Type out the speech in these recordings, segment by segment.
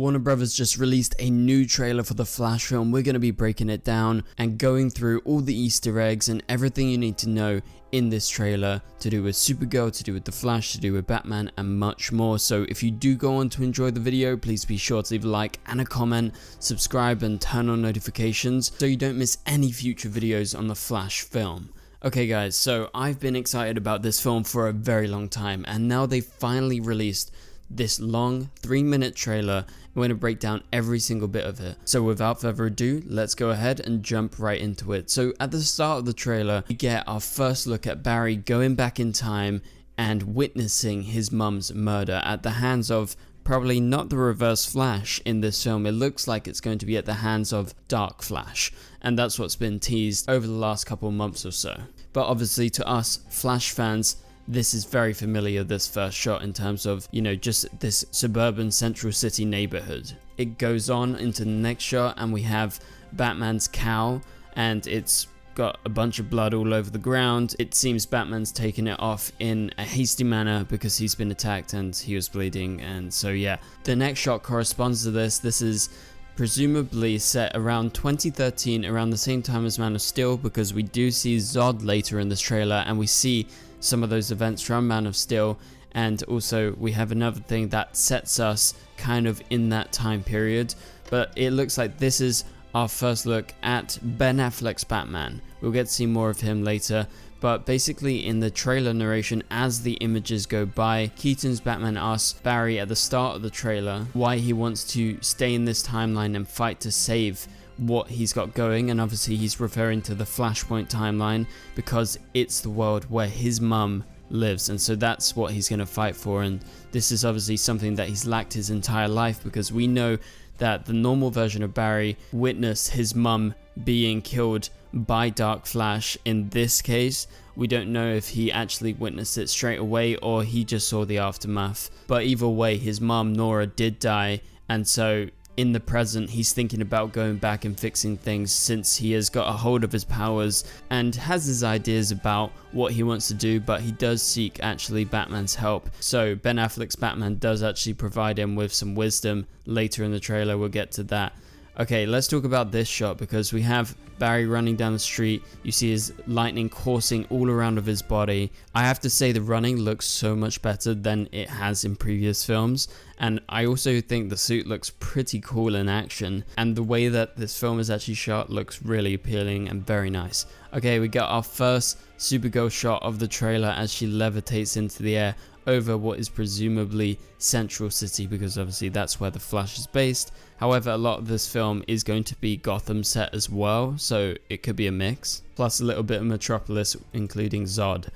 Warner Brothers just released a new trailer for the Flash film. We're going to be breaking it down and going through all the Easter eggs and everything you need to know in this trailer to do with Supergirl, to do with the Flash, to do with Batman, and much more. So if you do go on to enjoy the video, please be sure to leave a like and a comment, subscribe and turn on notifications so you don't miss any future videos on the Flash film. Okay guys, so I've been excited about this film for a very long time, and now they finally released this long 3-minute trailer. I'm going to break down every single bit of it. So without further ado, let's go ahead and jump right into it. So at the start of the trailer, we get our first look at Barry going back in time and witnessing his mum's murder at the hands of probably not the Reverse Flash in this film. It looks like it's going to be at the hands of Dark Flash, and that's what's been teased over the last couple months or so. But obviously to us Flash fans, this is very familiar, this first shot, in terms of, you know, just this suburban Central City neighborhood. It goes on into the next shot and we have Batman's cowl, and it's got a bunch of blood all over the ground. It seems Batman's taken it off in a hasty manner because he's been attacked and he was bleeding, and so yeah. The next shot corresponds to this. This is presumably set around 2013, around the same time as Man of Steel, because we do see Zod later in this trailer and we see some of those events from Man of Steel, and also we have another thing that sets us kind of in that time period. But it looks like this is our first look at Ben Affleck's Batman. We'll get to see more of him later, but basically in the trailer narration, as the images go by, Keaton's Batman asks Barry at the start of the trailer why he wants to stay in this timeline and fight to save what he's got going, and obviously he's referring to the Flashpoint timeline because it's the world where his mum lives, and so that's what he's going to fight for. And this is obviously something that he's lacked his entire life, because we know that the normal version of Barry witnessed his mum being killed by Dark Flash. In this case, we don't know if he actually witnessed it straight away or he just saw the aftermath, but either way his mum Nora did die, and so in the present he's thinking about going back and fixing things, since he has got a hold of his powers and has his ideas about what he wants to do, but he does seek actually Batman's help. So Ben Affleck's Batman does actually provide him with some wisdom later in the trailer. We'll get to that. Okay, let's talk about this shot, because we have Barry running down the street. You see his lightning coursing all around of his body. I have to say the running looks so much better than it has in previous films, and I also think the suit looks pretty cool in action, and the way that this film is actually shot looks really appealing and very nice. Okay, we got our first Supergirl shot of the trailer as she levitates into the air over what is presumably Central City, because obviously that's where the Flash is based. However, a lot of this film is going to be Gotham set as well, so it could be a mix, plus a little bit of Metropolis, including Zod.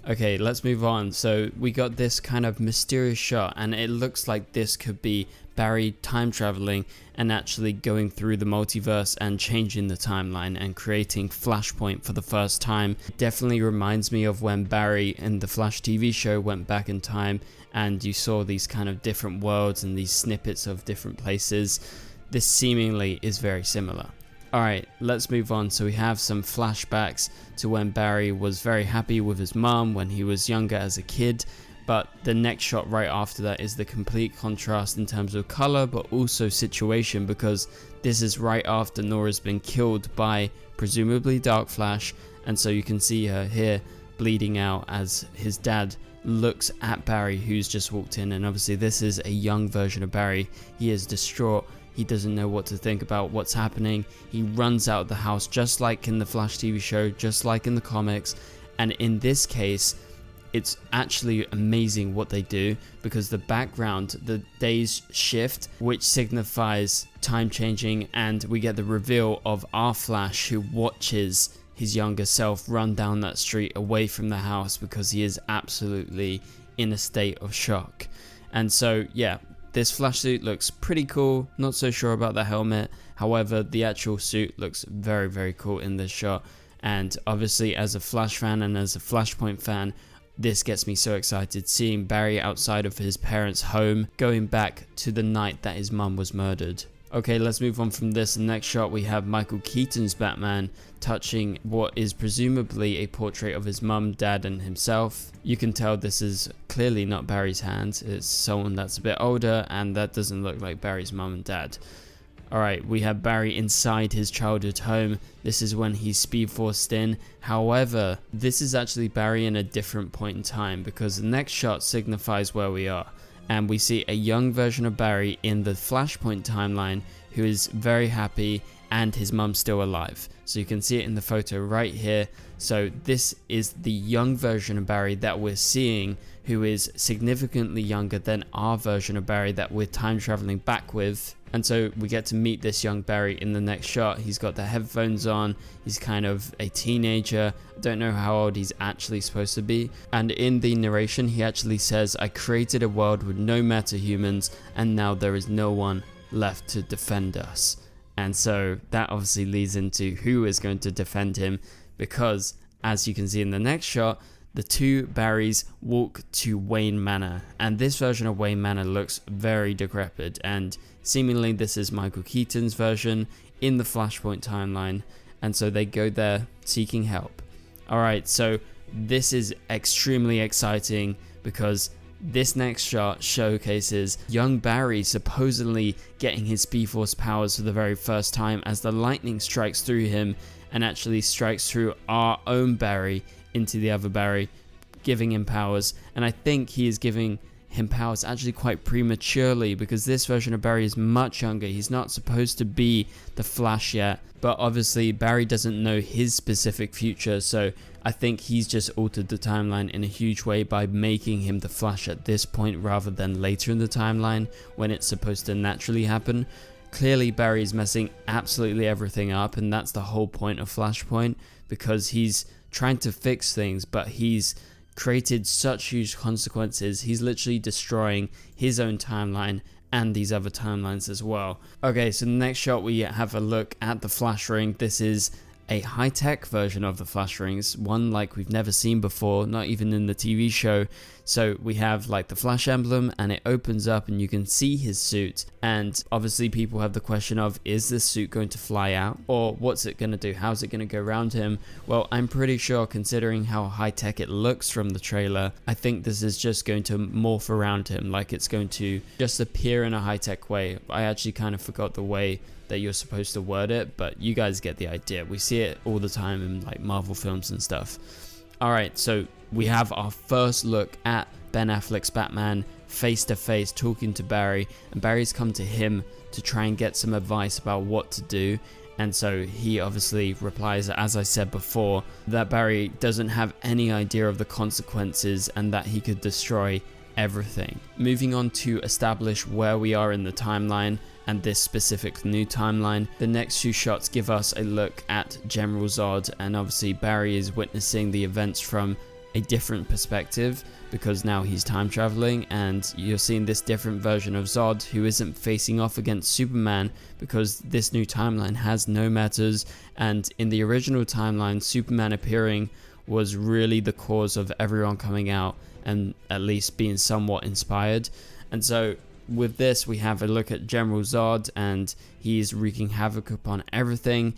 Okay, let's move on. So we got this kind of mysterious shot, and it looks like this could be Barry time traveling and actually going through the multiverse and changing the timeline and creating Flashpoint for the first time. It definitely reminds me of when Barry in the Flash TV show went back in time and you saw these kind of different worlds and these snippets of different places. This seemingly is very similar. Alright, let's move on. So we have some flashbacks to when Barry was very happy with his mom when he was younger as a kid, but the next shot right after that is the complete contrast in terms of color but also situation, because this is right after Nora's been killed by presumably Dark Flash, and so you can see her here bleeding out as his dad looks at Barry, who's just walked in, and obviously this is a young version of Barry. He is distraught. He doesn't know what to think about what's happening. He runs out of the house just like in the Flash TV show, just like in the comics. And in this case, it's actually amazing what they do, because the background, the days shift, which signifies time changing, and we get the reveal of our Flash, who watches his younger self run down that street away from the house because he is absolutely in a state of shock. And so yeah, this Flash suit looks pretty cool. Not so sure about the helmet. However, the actual suit looks very, very cool in this shot. And obviously as a Flash fan and as a Flashpoint fan, this gets me so excited, seeing Barry outside of his parents' home, going back to the night that his mum was murdered. Okay, let's move on from this. The next shot we have Michael Keaton's Batman touching what is presumably a portrait of his mum, dad and himself. You can tell this is clearly not Barry's hand. It's someone that's a bit older, and that doesn't look like Barry's mum and dad. Alright, we have Barry inside his childhood home. This is when he's speed forced in. However, this is actually Barry in a different point in time, because the next shot signifies where we are. And we see a young version of Barry in the Flashpoint timeline who is very happy and his mum's still alive. So you can see it in the photo right here. So this is the young version of Barry that we're seeing, who is significantly younger than our version of Barry that we're time traveling back with. And so we get to meet this young Barry in the next shot. He's got the headphones on, he's kind of a teenager. I don't know how old he's actually supposed to be. And in the narration he actually says, "I created a world with no meta-humans and now there is no one left to defend us." And so that obviously leads into who is going to defend him, because as you can see in the next shot, the two Barrys walk to Wayne Manor, and this version of Wayne Manor looks very decrepit, and seemingly this is Michael Keaton's version in the Flashpoint timeline, and so they go there seeking help. Alright, so this is extremely exciting because this next shot showcases young Barry supposedly getting his Speed Force powers for the very first time as the lightning strikes through him and actually strikes through our own Barry into the other Barry, giving him powers. And I think he is giving him powers actually quite prematurely, because this version of Barry is much younger. He's not supposed to be the Flash yet, but obviously Barry doesn't know his specific future, so I think he's just altered the timeline in a huge way by making him the Flash at this point rather than later in the timeline when it's supposed to naturally happen. Clearly Barry's messing absolutely everything up, and that's the whole point of Flashpoint, because he's trying to fix things, but he's created such huge consequences. He's literally destroying his own timeline and these other timelines as well. Okay, so the next shot we have a look at the Flash Ring. This is a high-tech version of the Flash Rings, one like we've never seen before, not even in the TV show. So we have like the Flash emblem, and it opens up and you can see his suit, and obviously people have the question of, is this suit going to fly out, or what's it going to do, how's it going to go around him? Well, I'm pretty sure, considering how high-tech it looks from the trailer, I think this is just going to morph around him, like it's going to just appear in a high-tech way. I actually kind of forgot the way that you're supposed to word it, but you guys get the idea. We see it all the time in like Marvel films and stuff. Alright, so we have our first look at Ben Affleck's Batman face to face talking to Barry, and Barry's come to him to try and get some advice about what to do. And so he obviously replies, as I said before, that Barry doesn't have any idea of the consequences and that he could destroy everything. Moving on to establish where we are in the timeline and this specific new timeline, the next few shots give us a look at General Zod, and obviously Barry is witnessing the events from a different perspective because now he's time traveling, and you're seeing this different version of Zod who isn't facing off against Superman because this new timeline has no matters, and in the original timeline Superman appearing was really the cause of everyone coming out and at least being somewhat inspired. And so with this we have a look at General Zod, and he's wreaking havoc upon everything.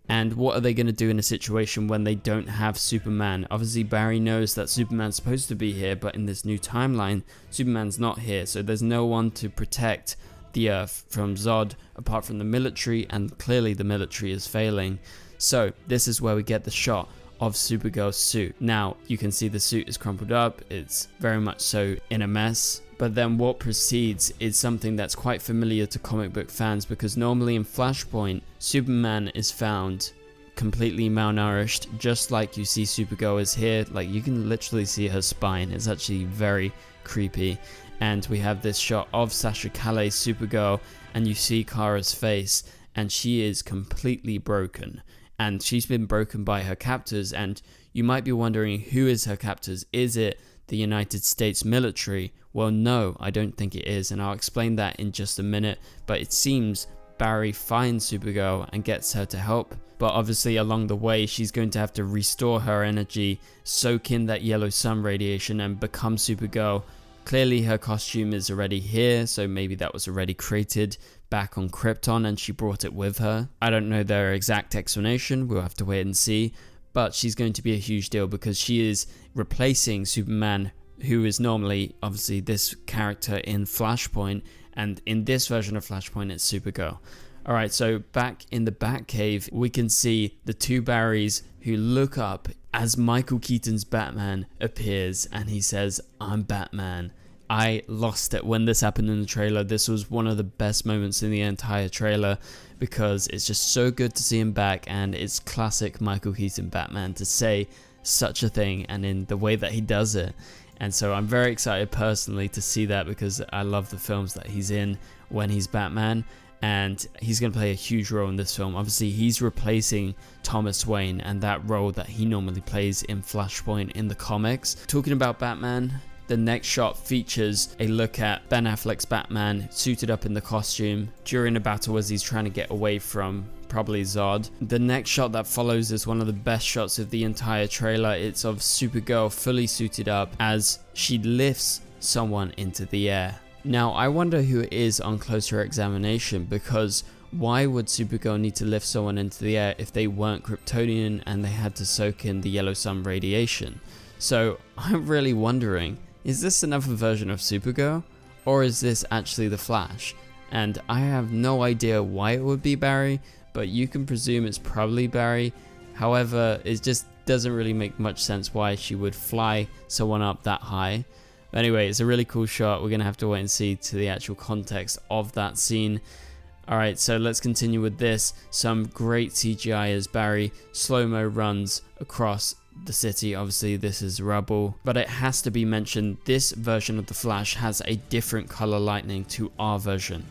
And what are they going to do in a situation when they don't have Superman? Obviously Barry knows that Superman's supposed to be here, but in this new timeline Superman's not here, so there's no one to protect the Earth from Zod apart from the military, and clearly the military is failing. So this is where we get the shot of Supergirl's suit. Now you can see the suit is crumpled up, it's very much so in a mess. But then what precedes is something that's quite familiar to comic book fans, because normally in Flashpoint, Superman is found completely malnourished, just like you see Supergirl is here. Like, you can literally see her spine. It's actually very creepy. And we have this shot of Sasha Calle's Supergirl, and you see Kara's face, and she is completely broken. And she's been broken by her captors, and you might be wondering, who is her captors? Is it the United States military? Well, no, I don't think it is, and I'll explain that in just a minute. But it seems Barry finds Supergirl and gets her to help, but obviously along the way she's going to have to restore her energy, soak in that yellow sun radiation, and become Supergirl. Clearly her costume is already here, so maybe that was already created back on Krypton and she brought it with her. I don't know their exact explanation, we'll have to wait and see, but she's going to be a huge deal because she is replacing Superman, who is normally obviously this character in Flashpoint, and in this version of Flashpoint it's Supergirl. Alright, so back in the Batcave, we can see the two Barrys who look up as Michael Keaton's Batman appears and he says, "I'm Batman." I lost it when this happened in the trailer. This was one of the best moments in the entire trailer because it's just so good to see him back, and it's classic Michael Keaton Batman to say such a thing and in the way that he does it. And so I'm very excited personally to see that because I love the films that he's in when he's Batman, and he's going to play a huge role in this film. Obviously he's replacing Thomas Wayne and that role that he normally plays in Flashpoint in the comics. Talking about Batman, the next shot features a look at Ben Affleck's Batman suited up in the costume during a battle as he's trying to get away from probably Zod. The next shot that follows is one of the best shots of the entire trailer. It's of Supergirl fully suited up as she lifts someone into the air. Now I wonder who it is on closer examination, because why would Supergirl need to lift someone into the air if they weren't Kryptonian and they had to soak in the yellow sun radiation? So I'm really wondering, is this another version of Supergirl, or is this actually the Flash? And I have no idea why it would be Barry, but you can presume it's probably Barry. However, it just doesn't really make much sense why she would fly someone up that high. But anyway, it's a really cool shot. We're going to have to wait and see to the actual context of that scene. Alright, so let's continue with this. Some great CGI as Barry slow-mo runs across the city. Obviously this is rubble, but it has to be mentioned, this version of the Flash has a different color lightning to our version.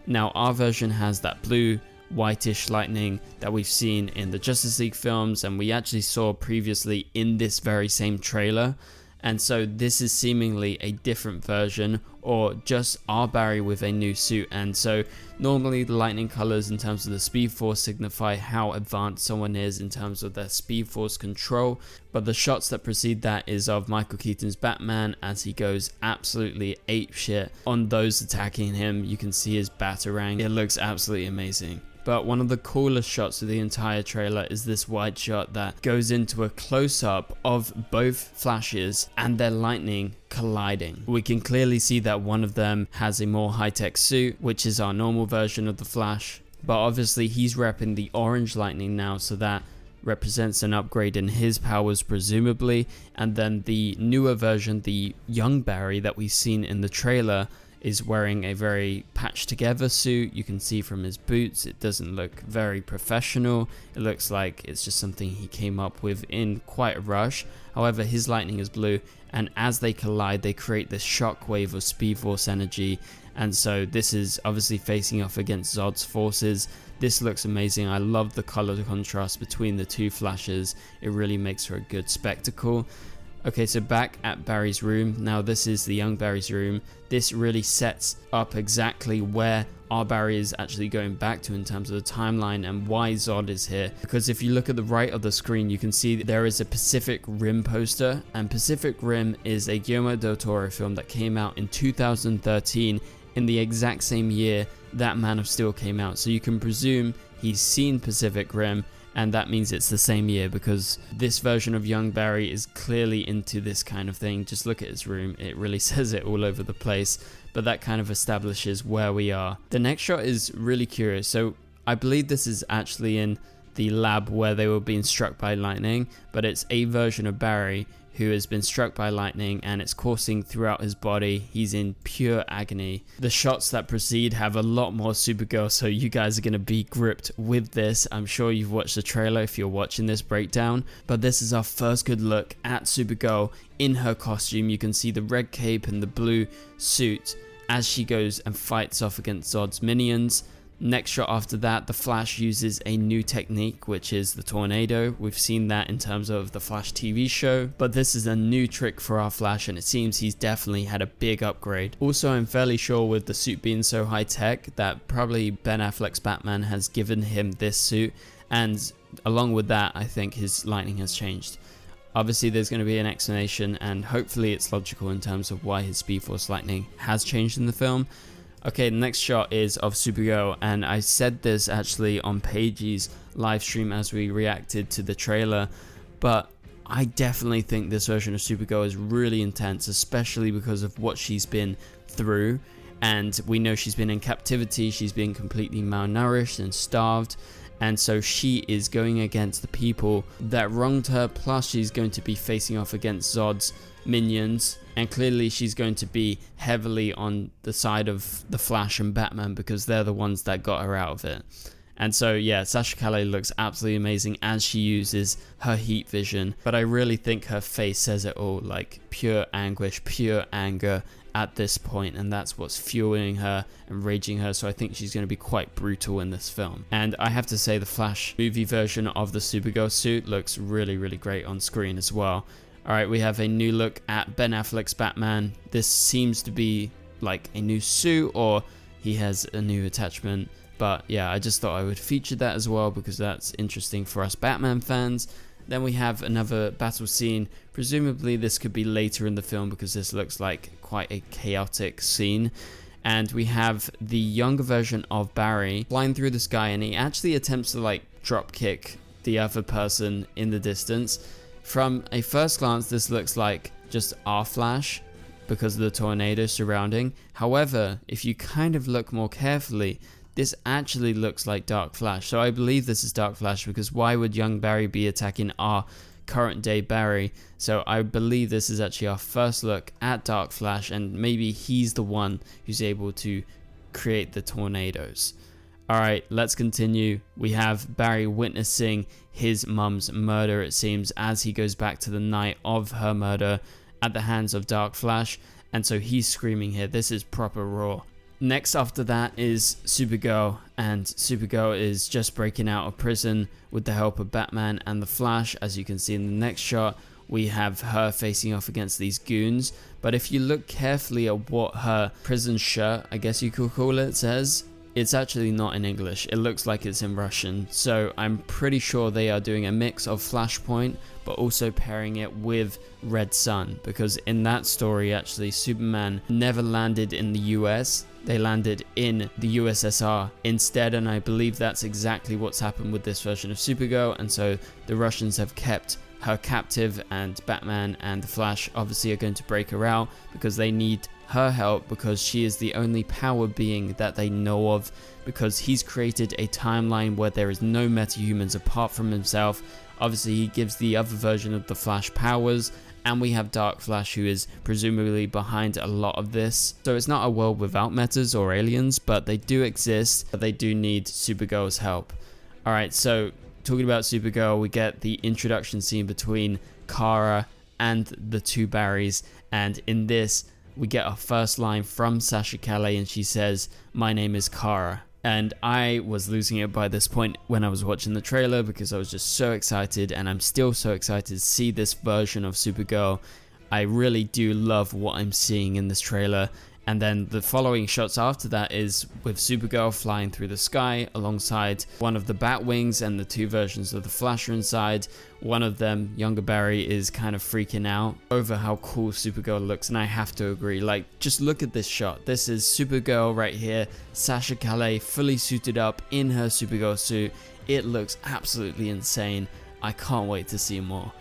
Now our version has that blue whitish lightning that we've seen in the Justice League films, and we actually saw previously in this very same trailer. And so this is seemingly a different version, or just our Barry with a new suit. And so normally the lightning colors in terms of the Speed Force signify how advanced someone is in terms of their Speed Force control. But the shots that precede that is of Michael Keaton's Batman as he goes absolutely apeshit on those attacking him. You can see his Batarang. It looks absolutely amazing. But one of the coolest shots of the entire trailer is this wide shot that goes into a close-up of both Flashes and their lightning colliding. We can clearly see that one of them has a more high-tech suit, which is our normal version of the Flash, but obviously he's repping the orange lightning now, so that represents an upgrade in his powers presumably. And then the newer version, the young Barry that we've seen in the trailer, is wearing a very patched together suit. You can see from his boots it doesn't look very professional. It looks like it's just something he came up with in quite a rush. However, his lightning is blue, and as they collide they create this shockwave of Speed Force energy, and so this is obviously facing off against Zod's forces. This looks amazing. I love the color contrast between the two Flashes. It really makes for a good spectacle. Okay, so back at Barry's room. Now this is the young Barry's room. This really sets up exactly where our Barry is actually going back to in terms of the timeline and why Zod is here. Because if you look at the right of the screen, you can see that there is a Pacific Rim poster, and Pacific Rim is a Guillermo del Toro film that came out in 2013, in the exact same year that Man of Steel came out. So you can presume he's seen Pacific Rim, and that means it's the same year, because this version of young Barry is clearly into this kind of thing. Just look at his room, it really says it all over the place, but that kind of establishes where we are. The next shot is really curious. So I believe this is actually in the lab where they were being struck by lightning, but it's a version of Barry who has been struck by lightning and it's coursing throughout his body. He's in pure agony. The shots that precede have a lot more Supergirl, so you guys are going to be gripped with this. I'm sure you've watched the trailer if you're watching this breakdown, but this is our first good look at Supergirl in her costume. You can see the red cape and the blue suit as she goes and fights off against Zod's minions. Next shot after that, the Flash uses a new technique, which is the tornado. We've seen that in terms of the Flash TV show, but this is a new trick for our Flash, and it seems he's definitely had a big upgrade. Also, I'm fairly sure with the suit being so high tech that probably Ben Affleck's Batman has given him this suit, and along with that, I think his lightning has changed. Obviously there's going to be an explanation, and hopefully it's logical in terms of why his Speed Force lightning has changed in the film. Okay, the next shot is of Supergirl, and I said this actually on Paige's live stream as we reacted to the trailer, but I definitely think this version of Supergirl is really intense, especially because of what she's been through. And we know she's been in captivity, she's been completely malnourished and starved, and so she is going against the people that wronged her, plus she's going to be facing off against Zod's minions, and clearly she's going to be heavily on the side of the Flash and Batman because they're the ones that got her out of it. And so yeah, Sasha Calle looks absolutely amazing as she uses her heat vision, but I really think her face says it all, like pure anguish, pure anger at this point, and that's what's fueling her and raging her. So I think she's going to be quite brutal in this film. And I have to say the Flash movie version of the Supergirl suit looks really, really great on screen as well. Alright, we have a new look at Ben Affleck's Batman. This seems to be like a new suit, or he has a new attachment. But yeah, I just thought I would feature that as well because that's interesting for us Batman fans. Then we have another battle scene. Presumably this could be later in the film because this looks like quite a chaotic scene. And we have the younger version of Barry flying through the sky, and he actually attempts to like drop kick the other person in the distance. From a first glance, this looks like just our Flash because of the tornado surrounding. However, if you kind of look more carefully, this actually looks like Dark Flash. So I believe this is Dark Flash because why would young Barry be attacking our current day Barry? So I believe this is actually our first look at Dark Flash, and maybe he's the one who's able to create the tornadoes. Alright, let's continue. We have Barry witnessing his mum's murder, it seems, as he goes back to the night of her murder at the hands of Dark Flash, and so he's screaming here. This is proper raw. Next after that is Supergirl, and Supergirl is just breaking out of prison with the help of Batman and the Flash. As you can see in the next shot, we have her facing off against these goons, but if you look carefully at what her prison shirt, I guess you could call it, says, it's actually not in English. It looks like it's in Russian. So I'm pretty sure they are doing a mix of Flashpoint, but also pairing it with Red Sun, because in that story, actually, Superman never landed in the US. They landed in the USSR instead, and I believe that's exactly what's happened with this version of Supergirl. And so the Russians have kept her captive, and Batman and the Flash obviously are going to break her out because they need her help, because she is the only power being that they know of, because he's created a timeline where there is no metahumans apart from himself. Obviously he gives the other version of the Flash powers, and we have Dark Flash, who is presumably behind a lot of this. So it's not a world without metas or aliens, but they do exist, but they do need Supergirl's help. Alright, so talking about Supergirl, we get the introduction scene between Kara and the two Barrys, and in this we get our first line from Sasha Calle, and she says, "My name is Kara." And I was losing it by this point when I was watching the trailer because I was just so excited, and I'm still so excited to see this version of Supergirl. I really do love what I'm seeing in this trailer. And then the following shots after that is with Supergirl flying through the sky alongside one of the Batwings, and the two versions of the Flash are inside. One of them, younger Barry, is kind of freaking out over how cool Supergirl looks, and I have to agree. Like, just look at this shot. This is Supergirl right here, Sasha Calle fully suited up in her Supergirl suit. It looks absolutely insane. I can't wait to see more.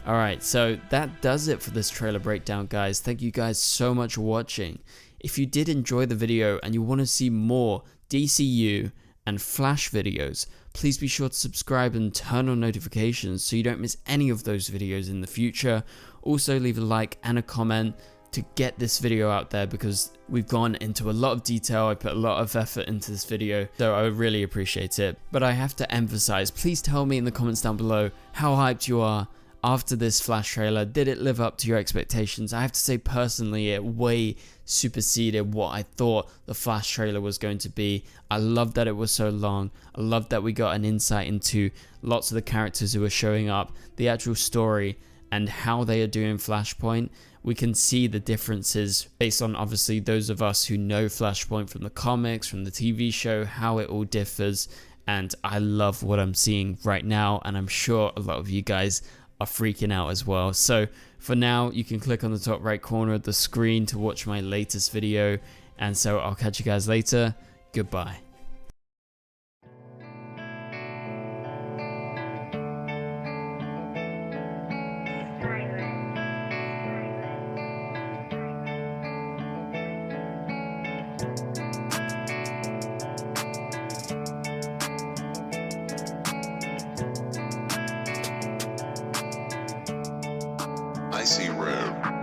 Alright, so that does it for this trailer breakdown, guys. Thank you guys so much for watching. If you did enjoy the video and you want to see more DCEU and Flash videos, please be sure to subscribe and turn on notifications so you don't miss any of those videos in the future. Also, leave a like and a comment to get this video out there, because we've gone into a lot of detail. I put a lot of effort into this video, so I would really appreciate it. But I have to emphasize, please tell me in the comments down below how hyped you are after this Flash trailer. Did it live up to your expectations? I have to say personally, it way superseded what I thought the Flash trailer was going to be. I love that it was so long. I love that we got an insight into lots of the characters who are showing up, the actual story, and how they are doing Flashpoint. We can see the differences based on obviously those of us who know Flashpoint from the comics, from the TV show, how it all differs. And I love what I'm seeing right now, and I'm sure a lot of you guys are freaking out as well. So for now, you can click on the top right corner of the screen to watch my latest video, And so I'll catch you guys later. Goodbye. I see red.